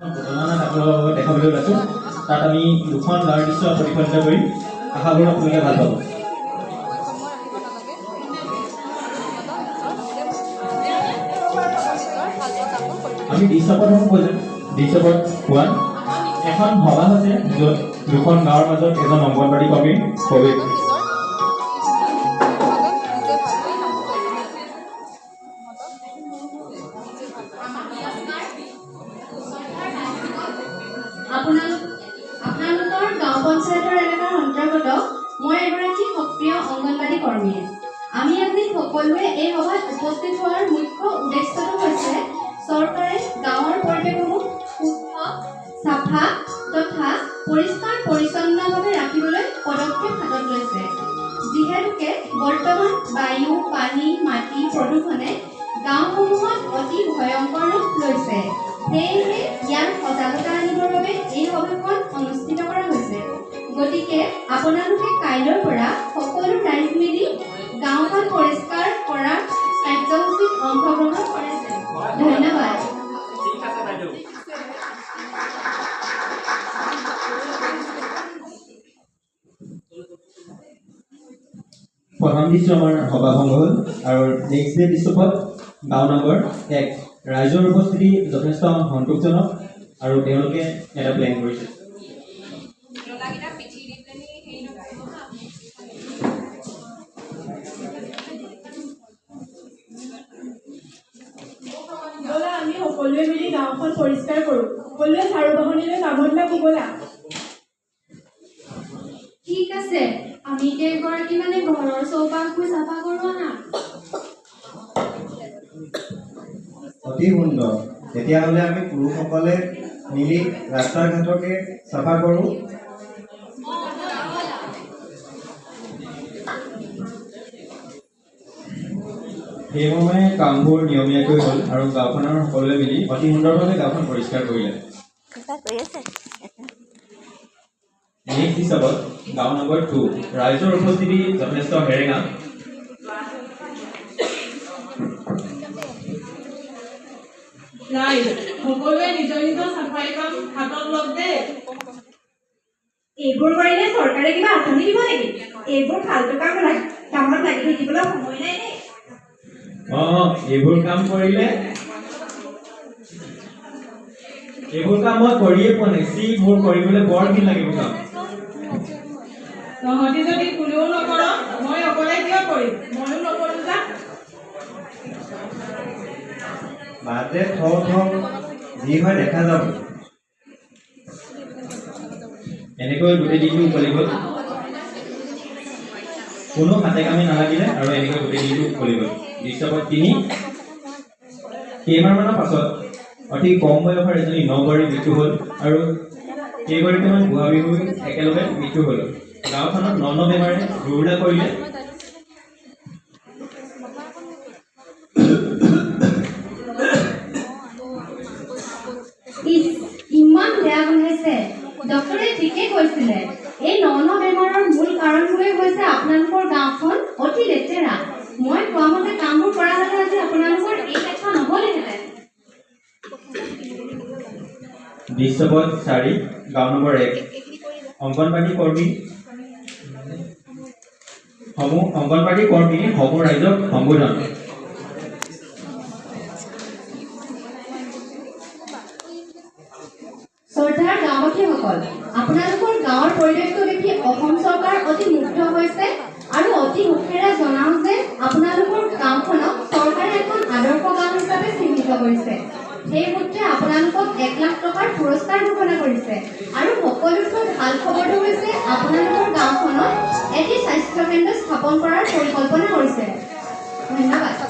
দেখাবলৈ ওলাইছোঁ। তাত আমি দুখন গাঁৱৰ দৃশ্য প্ৰতিফলিত কৰি আশা কৰোঁ আপোনালোকে ভাল পাব। আমি দৃশ্যপটসমূহ কৈছোঁ। দৃশ্যপট 1 এখন সভা হৈছে য'ত দুখন গাঁৱৰ মাজত এজন অংগনবাড়ী কৰ্মীৰ প্ৰৱেশ। আপোনালোকৰ গাঁও পঞ্চায়তৰ এলেকাৰ অন্তৰ্গত মই এগৰাকী সক্ৰিয় অংগনবাড়ী কৰ্মী। আমি আজি সকলোৱে এই সভাত উপস্থিত হোৱাৰ মুখ্য উদ্দেশ্যটো হৈছে চৰকাৰে গাঁৱৰ পৰিৱেশসমূহ সুস্থ, চাফা তথা পৰিষ্কাৰ পৰিচ্ছন্নভাৱে ৰাখিবলৈ পদক্ষেপ হাতত লৈছে। যিহেতুকে বৰ্তমান বায়ু, পানী, মাটি প্ৰদূষণে গাঁওসমূহত অতি ভয়ংকৰ ৰূপ লৈছে। সেয়েহে ইয়াৰ সজাগতা আনিবৰ বাবে এই সভাখন অনুষ্ঠিত কৰা হৈছে। গতিকে আপোনালোকে কাইলৈৰ পৰা সকলো ৰাইজ মিলি গাঁওখন পৰিষ্কাৰ কৰাৰ কাৰ্যসূচীত অংশগ্ৰহণ কৰিছে। ধন্যবাদ। প্ৰথম দৃশ্য আমাৰ সভাভংগ হ'ল আৰু নেক্সট ডে দৃশ্যপট গাঁও নম্বৰ 1 ৰাইজৰ উপস্থিতি যথেষ্ট সন্তোষজনক আৰু তেওঁলোকে এটা প্লেন কৰিছে। আমি সকলোৱে মিলি গাঁওখন পৰিষ্কাৰ কৰোঁ। সকলোৱে ঝাৰু বাহনিলৈ কামত লাগো ব'লা। ঠিক আছে, আমি কেইগৰাকী মানে ঘৰৰ চৌপাশবোৰ চাফা কৰোঁ না। অতি সুন্দৰ। তেতিয়াহ'লে আমি পুৰুষসকলে মিলি ৰাস্তা ঘাটকে চাফা কৰোঁ। সেইমৰ্মে কামবোৰ নিয়মীয়াকৈ হ'ল আৰু গাঁওখনৰ সকলোৱে মিলি অতি সুন্দৰভাৱে গাঁওখন পৰিষ্কাৰ কৰিলে। নেক্সট দৃশ্যপট গাঁও নম্বৰ 2 ৰাইজৰ উপস্থিতি যথেষ্ট হেৰেঙা। সকলোৱে নিজৰ নিজৰ চাফাই কাম হাতত লওক দেই। এইবোৰ কৰিলে চৰকাৰে কিবা আঁচনি দিব নেকি? এইবোৰ ফাল্টু কামত লাগি থাকিবলৈ সময় নাই দেই। এইবোৰ কাম মই কৰিয়ে পোৱা নাই। মোৰ কৰিবলৈ বৰ দিন লাগিব কাম। তহঁতি যদি কোনেও নকৰ মই অকলে কিয় কৰিম? ময়ো নকৰোঁ যা। বাদে থওঁ যি হয় দেখা যাব। এনেকৈ গোটেই দিনটো উকলি গ'ল। কোনো হাতে কামে নালাগিলে আৰু এনেকৈ গোটেই দিনটো উকলি গ'ল। দৃশ্যপট 3 কেইমাহমানৰ পাছত অতি কম বয়সৰ এজনী নবোৱাৰীৰ মৃত্যু হ'ল আৰু কেইগৰাকীমান বুঢ়া বিহুৰ একেলগে মৃত্যু হ'ল। গাঁওখনত ন বেমাৰে জুৰুলা কৰিলে। ইমান বেয়া গোন্ধাইছে। ডক্টৰে ঠিকেই কৈছিলে, এই ন বেমাৰৰ মূল কাৰণটোৱেই হৈছে আপোনালোকৰ গাঁওখন অতি লেতেৰা। মই কোৱা মতে কামবোৰ কৰা হ'লে আজি আপোনালোকৰ এই কথা নহ'লেহেঁতেন। দৃশ্যপট 4 গাঁও নম্বৰ 1 অংগনবাড়ী কৰ্মী সমূহ ৰাইজক সম্বোধন। শ্ৰদ্ধাৰ গাঁওবাসীসকল, আপোনালোকৰ গাঁৱৰ পৰিৱেশটো দেখি অসম চৰকাৰ অতি মুগ্ধ হৈছে আৰু অতি সুখেৰে জনাওঁ যে আপোনালোকৰ গাঁওখনক চৰকাৰে এখন আদৰ্শ গাঁও হিচাপে চিহ্নিত কৰিছে। সেই সূত্ৰে আপোনালোকক 1 লাখ টকাৰ পুৰস্কাৰ ঘোষণা কৰিছে আৰু সকলোতকৈ ভাল খবৰটো হৈছে আপোনালোকৰ গাঁওখনত এটি স্বাস্থ্য কেন্দ্ৰ স্থাপন কৰাৰ পৰিকল্পনা কৰিছে। ধন্যবাদ।